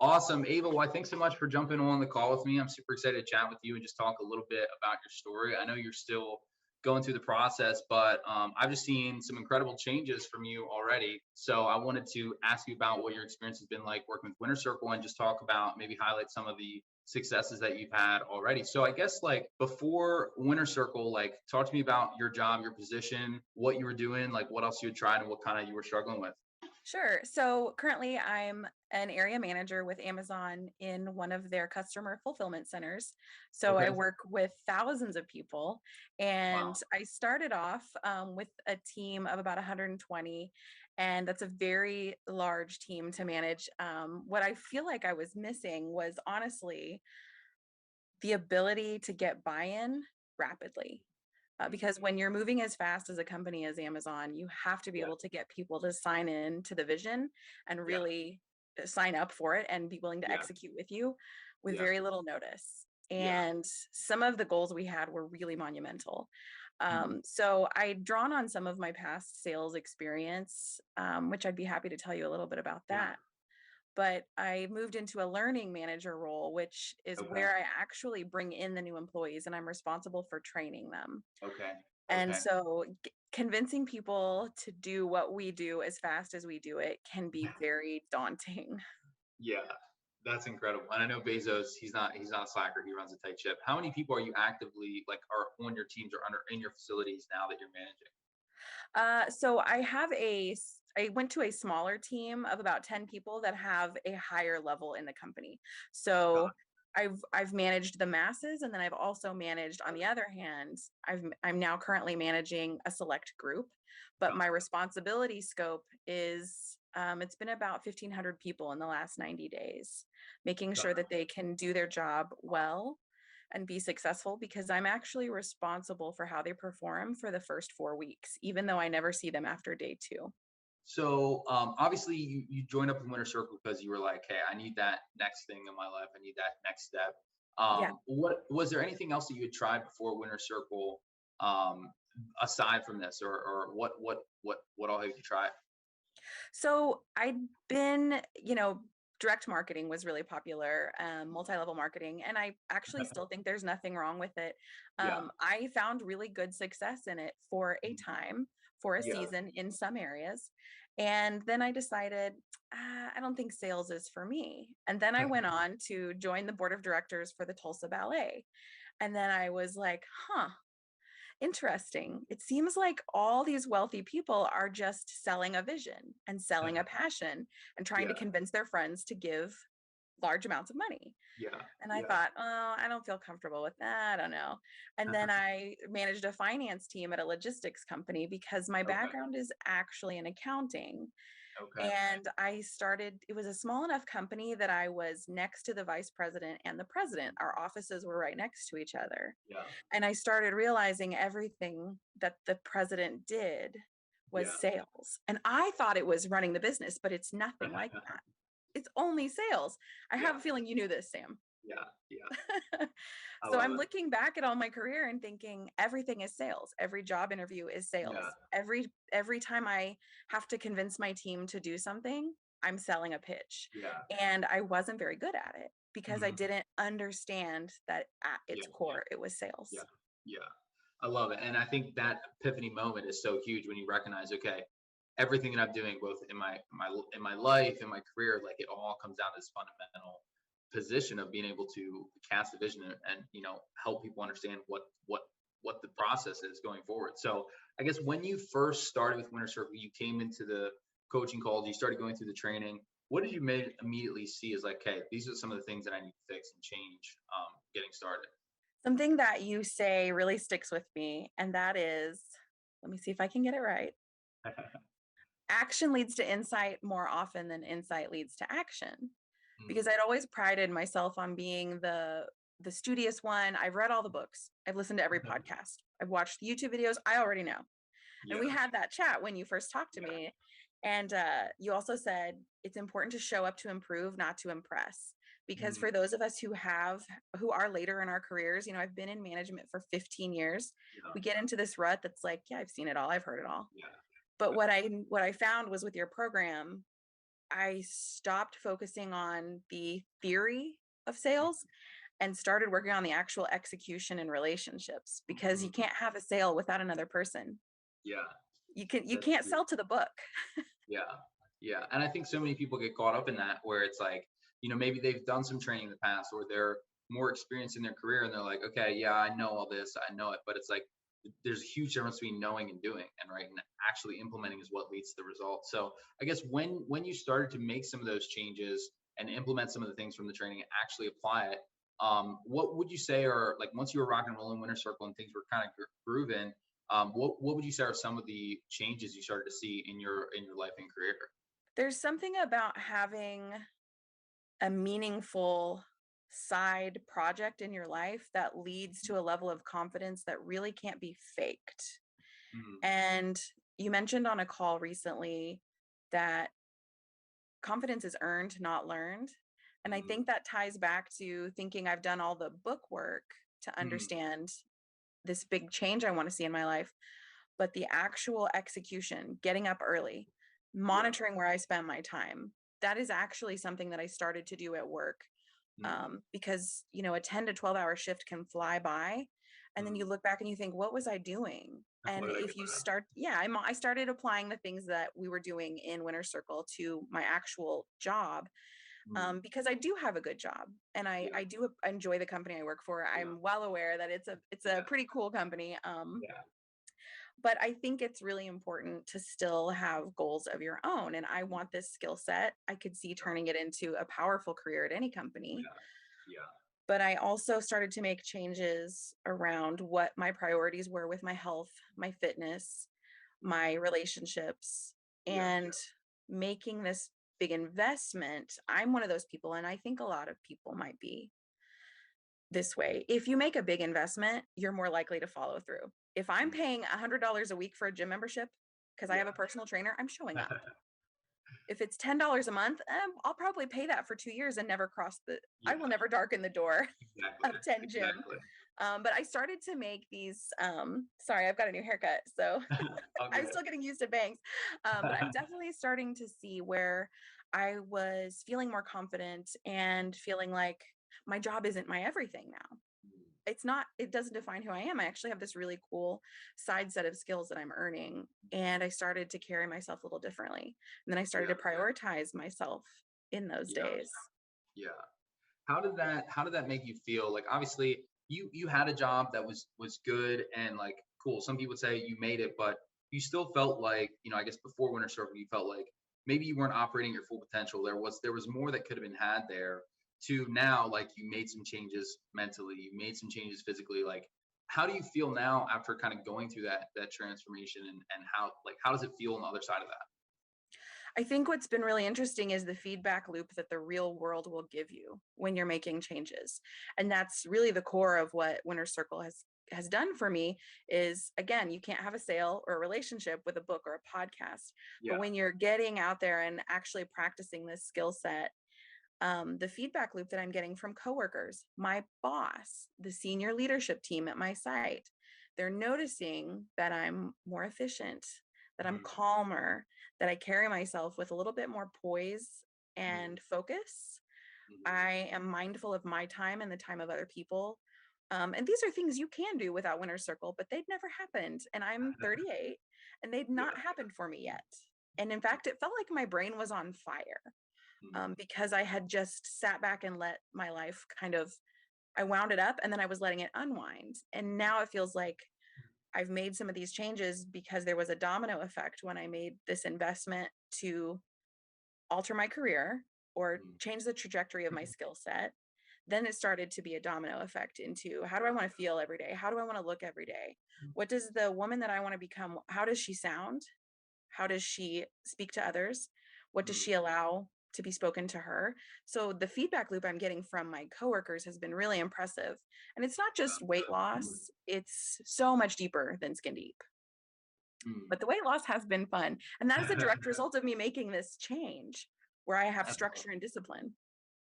Awesome. Ava, well, thanks so much for jumping on the call with me. I'm super excited to chat with you and just talk a little bit about your story. I know you're still going through the process, but I've just seen some incredible changes from you already. So I wanted to ask you about what your experience has been like working with Winner Circle and just talk about maybe highlight some of the successes that you've had already. So I guess like before Winner Circle, like talk to me about your job, your position, what you were doing, like what else you had tried and what kind of you were struggling with. Sure. So currently, I'm an area manager with Amazon in one of their customer fulfillment centers. So I Okay. work with thousands of people. And Wow. I started off with a team of about 120, and that's a very large team to manage. What I feel like I was missing was honestly the ability to get buy in rapidly. Mm. Because when you're moving as fast as a company as Amazon, you have to be Yeah. able to get people to sign in to the vision and Yeah. really sign up for it and be willing to Yeah. execute with you with Yeah. very little notice. Yeah. And some of the goals we had were really monumental. Mm. So I'd drawn on some of my past sales experience, which I'd be happy to tell you a little bit about Yeah. that. But I moved into a learning manager role, which is Okay. where I actually bring in the new employees and I'm responsible for training them. Okay. And Okay. so convincing people to do what we do as fast as we do it can be very daunting. Yeah. That's incredible. And I know Bezos, he's not a slacker. He runs a tight ship. How many people are you actively like are on your teams or under in your facilities now that you're managing? So I went to a smaller team of about 10 people that have a higher level in the company. Got So I've managed the masses, and then I've also managed, on the other hand, I'm now currently managing a select group, but my Got responsibility scope is it's been about 1,500 people in the last 90 days, making got sure that they can do their job well and be successful, because I'm actually responsible for how they perform for the first 4 weeks, even though I never see them after day two. So obviously you joined up with Winter Circle because you were like, hey, I need that next thing in my life. I need that next step. Yeah. What was there anything else that you had tried before Winter Circle um, aside from this, or what all have you tried? So I'd been, direct marketing was really popular, multi-level marketing, and I actually still think there's nothing wrong with it. Yeah. I found really good success in it for a Mhm. time, for a Yeah. season in some areas. And then I decided, I don't think sales is for me. And then I went on to join the board of directors for the Tulsa Ballet. And then I was like, huh, interesting. It seems like all these wealthy people are just selling a vision and selling a passion and trying to Yeah. convince their friends to give large amounts of money. Yeah. And I Yeah. thought, oh, I don't feel comfortable with that. I don't know. And then I managed a finance team at a logistics company because my Okay. background is actually in accounting. Okay. And it was a small enough company that I was next to the vice president and the president. Our offices were right next to each other. Yeah. And I started realizing everything that the president did was Yeah. sales. And I thought it was running the business, but it's nothing like that. It's only sales. I have Yeah. a feeling you knew this, Sam. Yeah. Yeah. I So love I'm it. looking back at all my career and thinking everything is sales. Every job interview is Yeah. sales. Every time I have to convince my team to do something, I'm selling a pitch. Yeah. And I wasn't very good at it because I Mhm. didn't understand that at Yeah. its Yeah. core it was sales. Yeah. Yeah. I love it. And I think that epiphany moment is so huge when you recognize, okay, everything that I'm doing, both in my life, in my career, like it all comes down to this fundamental position of being able to cast a vision and help people understand what the process is going forward. So I guess when you first started with Winter Circle, you came into the coaching calls, you started going through the training. What did you immediately see as like, hey, these are some of the things that I need to fix and change getting started? Something that you say really sticks with me, and that is, let me see if I can get it right. Action leads to insight more often than insight leads to action. Because Mm, I'd always prided myself on being the studious one. I've read all the books. I've listened to every podcast. I've watched the YouTube videos. I already know. And we yeah, had that chat when you first talked to yeah, me. And you also said it's important to show up to improve, not to impress. Because mm, for those of us who are later in our careers, I've been in management for 15 years. yeah, We get into this rut that's like, yeah, I've seen it all. I've heard it all. yeah, But what I found was with your program, I stopped focusing on the theory of sales and started working on the actual execution and relationships, because you Mhm. can't have a sale without another person. Yeah, You that's can't huge. sell to the book. Yeah. Yeah. And I think so many people get caught up in that where it's like, maybe they've done some training in the past or they're more experienced in their career and they're like, okay, yeah, I know all this, I know it. But it's like there's a huge difference between knowing and doing, and right, and actually implementing is what leads to the result. So I guess when you started to make some of those changes and implement some of the things from the training and actually apply it, what would you say are, like, once you were rock and rolling Winner Circle and things were kind of grooving, what would you say are some of the changes you started to see in your life and career? There's something about having a meaningful side project in your life that leads to a level of confidence that really can't be faked. Mhm. And you mentioned on a call recently that confidence is earned, not learned. And I Mhm. think that ties back to thinking I've done all the book work to Mhm. understand this big change I want to see in my life. But the actual execution, getting up early, Yeah. monitoring where I spend my time, that is actually something that I started to do at work. Mhm. Because a 10 to 12-hour shift can fly by, and then you Mhm. look back and you think, what was I doing? What And did I if get you better? start, yeah, I started applying the things that we were doing in Winter Circle to my actual job, Mhm. because I do have a good job, and Yeah. I do enjoy the company I work for. Yeah. I'm well aware that it's a Yeah. pretty cool company. Yeah. But I think it's really important to still have goals of your own. And I want this skill set. I could see turning it into a powerful career at any company. Yeah. Yeah. But I also started to make changes around what my priorities were with my health, my fitness, my Mhm. relationships, Yeah. and making this big investment. I'm one of those people, and I think a lot of people might be this way. If you make a big investment, you're more likely to follow through. If I'm Mhm. paying $100 a week for a gym membership because I have Yeah. a personal trainer, I'm showing up. If it's $10 a month, I'll probably pay that for 2 years and never cross I will Yeah. never darken the door Exactly. of 10 gym. Exactly. But I started to make these, sorry, I've got a new haircut. So All I'm good. still getting used to bangs. But I'm definitely starting to see where I was feeling more confident and feeling like my job isn't my everything now. Mhm. It doesn't define who I am. I actually have this really cool side set of skills that I'm earning. And I started to carry myself a little differently. And then I started Yeah. to prioritize myself in those Yeah. days. Yeah. How did that make you feel? Like, obviously you had a job that was good and like cool. Some people would say you made it, but you still felt like, I guess before Winter Circle, you felt like maybe you weren't operating your full potential. There was more that could have been had there, to now, like, you made some changes mentally, you made some changes physically. Like, how do you feel now after kind of going through that transformation, and how does it feel on the other side of that? I think what's been really interesting is the feedback loop that the real world will give you when you're making changes. And that's really the core of what Winter Circle has done for me. Is, again, you can't have a sale or a relationship with a book or a podcast, but Yeah. when you're getting out there and actually practicing this skill set, the feedback loop that I'm getting from coworkers, my boss, the senior leadership team at my site, they're noticing that I'm more efficient, that I'm Mhm. calmer, that I carry myself with a little bit more poise Mhm. and focus. Mhm. I am mindful of my time and the time of other people. And these are things you can do without Winter Circle, but they'd never happened. And I'm 38 and they'd not Yeah. happened for me yet. And in fact, it felt like my brain was on fire, Mhm. because I had just sat back and let my life I wound it up and then I was letting it unwind. And now it feels like I've made some of these changes because there was a domino effect when I made this investment to alter my career or Mhm. change the trajectory of my skill set. Then it started to be a domino effect into, how do I want to feel every day? How do I want to look every day? What does the woman that I want to become, how does she sound? How does she speak to others? What does Mhm. she allow to be spoken to her? So the feedback loop I'm getting from my coworkers has been really impressive. And it's not just weight loss, it's so much deeper than skin deep. Mhm. But the weight loss has been fun. And that is a direct result of me making this change where I have That's structure and discipline.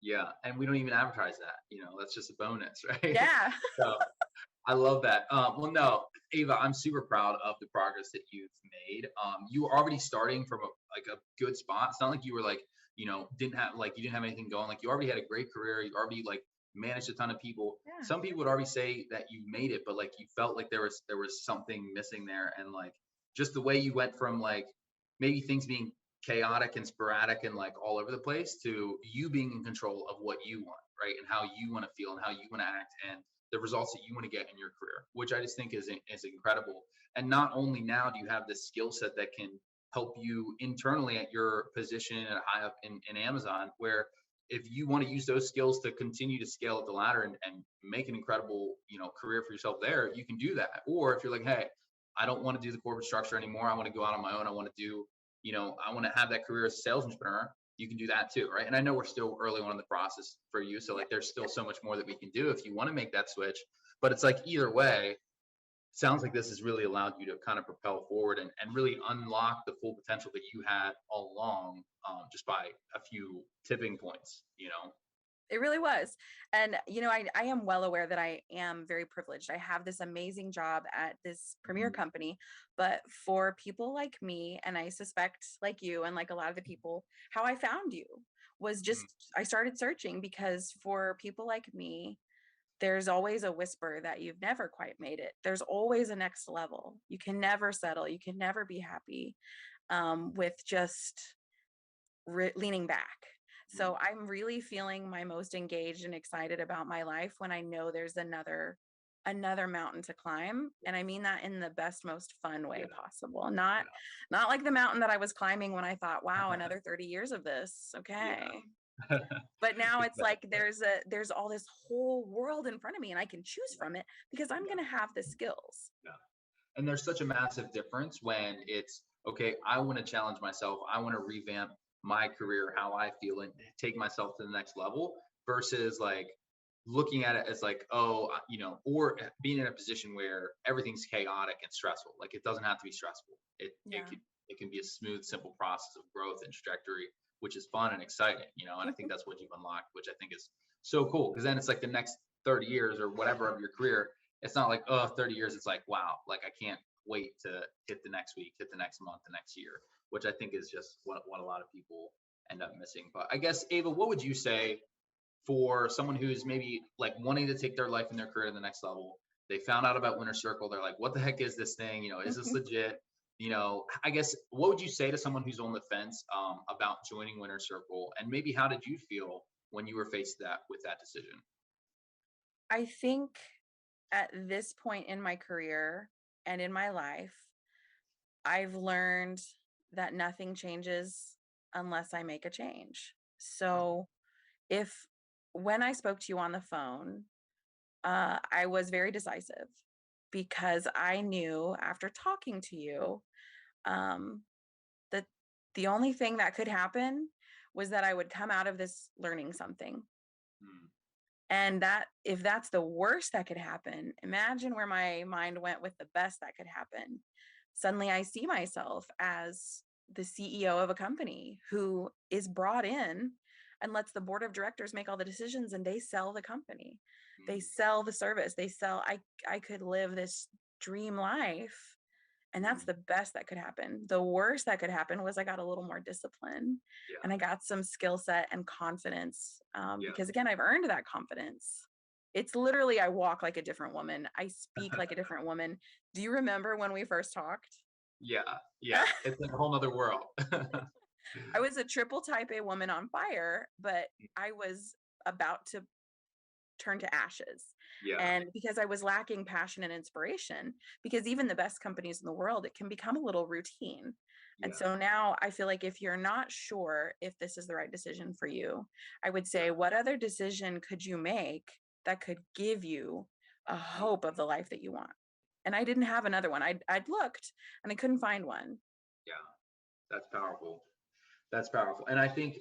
Yeah, and we don't even advertise that, that's just a bonus, right? Yeah. So, I love that. Well, no, Ava, I'm super proud of the progress that you've made. You were already starting from a good spot. It's not like you were like you didn't have anything going, like you already had a great career, you already like managed a ton of people. Yeah. Some people would already say that you made it, but like you felt like there was something missing there. And like just the way you went from like maybe things being chaotic and sporadic and like all over the place to you being in control of what you want, right? And how you want to feel and how you want to act and the results that you want to get in your career, which I just think is incredible. And not only now do you have this skill set that can help you internally at your position at high up in Amazon, where if you want to use those skills to continue to scale up the ladder and make an incredible, career for yourself there, you can do that. Or if you're like, hey, I don't want to do the corporate structure anymore. I want to go out on my own. I want to do, I want to have that career as a sales entrepreneur. You can do that too, right? And I know we're still early on in the process for you. So like there's still so much more that we can do if you want to make that switch. But it's like either way, sounds like this has really allowed you to kind of propel forward and really unlock the full potential that you had all along, just by a few tipping points. It really was. And, I am well aware that I am very privileged. I have this amazing job at this premier Mhm. company, but for people like me, and I suspect like you and like a lot of the people, how I found you was Mhm. just, I started searching because for people like me, there's always a whisper that you've never quite made it. There's always a next level. You can never settle. You can never be happy with just leaning back. Mhm. So I'm really feeling my most engaged and excited about my life when I know there's another mountain to climb, and I mean that in the best most fun way Yeah. possible. Not like the mountain that I was climbing when I thought, wow, another 30 years of this. Yeah. Okay. But now it's like Exactly. there's all this whole world in front of me and I can choose Yeah. from it because I'm Yeah. going to have the skills. Yeah. And there's such a massive difference when it's okay, I want to challenge myself, I want to revamp my career, how I feel, and take myself to the next level versus like looking at it as like, oh, or being in a position where everything's chaotic and stressful. Like it doesn't have to be stressful. Yeah. It can be a smooth, simple process of growth and trajectory, which is fun and exciting. And I think that's what you've unlocked, which I think is so cool. Because then it's like the next 30 years or whatever of your career, it's not like, oh, 30 years. It's like, wow, like I can't wait to hit the next week, hit the next month, the next year, which I think is just what a lot of people end up missing. But I guess, Ava, what would you say for someone who's maybe like wanting to take their life and their career to the next level? They found out about Winner Circle. They're like, what the heck is this thing? Is this legit? I guess what would you say to someone who's on the fence about joining Winner Circle? And maybe how did you feel when you were faced with that decision? I think at this point in my career and in my life, I've learned that nothing changes unless I make a change. So if when I spoke to you on the phone, I was very decisive because I knew after talking to you um, that the only thing that could happen was that I would come out of this learning something. Mm, And that if that's the worst that could happen, imagine where my mind went with the best that could happen. Suddenly I see myself as the CEO of a company who is brought in and lets the board of directors make all the decisions and they sell the company. They mm, sell the service. They sell I could live this dream life, and that's mm. the best that could happen. The worst that could happen was I got a little more discipline Yeah, and I got some skill set and confidence yeah, because, again, I've earned that confidence. It's literally, I walk like a different woman. I speak like a different woman. Do you remember when we first talked? yeah, yeah. It's like a whole nother world. I was a triple type A woman on fire, but I was about to turn to ashes. Yeah, And because I was lacking passion and inspiration, because even the best companies in the world, it can become a little routine. And yeah, so now I feel like if you're not sure if this is the right decision for you, I would yeah. say, what other decision could you make that could give you a Mm, hope of the life that you want? And I didn't have another one. I'd looked and I couldn't find one. yeah, that's powerful. That's powerful. And I think,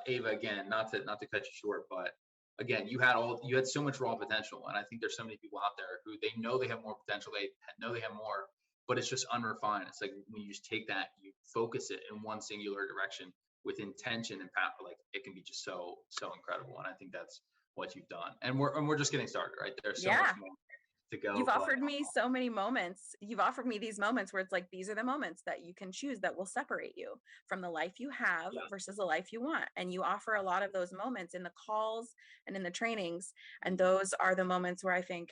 Ava, again, not to cut you short, but again, you had so much raw potential. And I think there's so many people out there who they know they have more potential, they know they have more, but it's just unrefined. It's like when you just take that, you focus it in one singular direction with intention and power, like it can be just so incredible. And I think that's what you've done. And we're just getting started, right? There's so much Yeah. more. to go You've fly. offered me so many moments. You've offered me these moments where it's like, these are the moments that you can choose that will separate you from the life you have Yeah, versus the life you want. And you offer a lot of those moments in the calls and in the trainings. And those are the moments where I think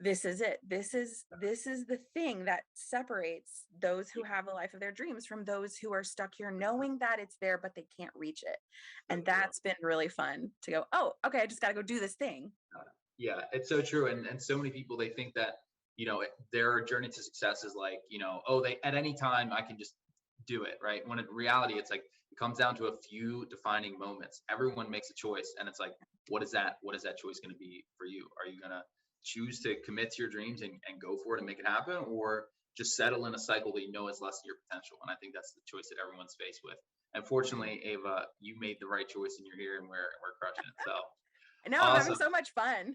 this is it. This is the thing that separates those who have a life of their dreams from those who are stuck here knowing that it's there, but they can't reach it. so And true. that's been really fun to go, oh, okay, I just got to go do this thing. Yeah, it's so true. And so many people, they think that, their journey to success is like, oh, they at any time I can just do it, right? When in reality, it's like it comes down to a few defining moments. Everyone makes a choice, and it's like, what is that? What is that choice going to be for you? Are you gonna choose to commit to your dreams and go for it and make it happen, or just settle in a cycle that you know is less than your potential? And I think that's the choice that everyone's faced with. And fortunately, Ava, you made the right choice, and you're here, and we're crushing it. So I know I'm having awesome. so much fun.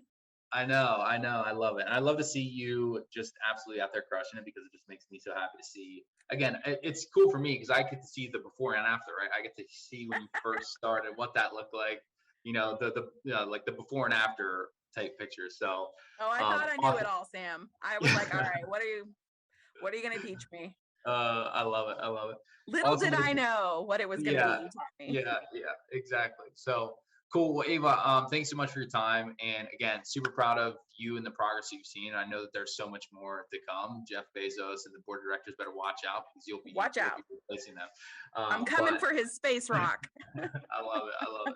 I know. I love it. And I love to see you just absolutely out there crushing it, because it just makes me so happy to see. Again, it's cool for me because I get to see the before and after, right? I get to see when you first started, what that looked like, like the before and after type pictures. So, Oh, I thought I knew it awesome. all, Sam. I was like, all right, what are you going to teach me? I love it. I love it. Little Awesome. did I know what it was going to be Yeah, you taught me. yeah, exactly. So cool. Well, Ava, thanks so much for your time. And again, super proud of you and the progress you've seen. I know that there's so much more to come. Jeff Bezos and the board of directors better watch out, because Watch you'll be out. replacing them. I'm coming But for his space rock. I love it. I love it.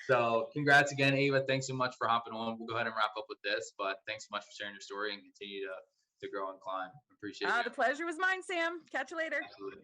So congrats again, Ava. Thanks so much for hopping on. We'll go ahead and wrap up with this, but thanks so much for sharing your story and continue to grow and climb. Appreciate you. The pleasure was mine, Sam. Catch you later. Absolutely.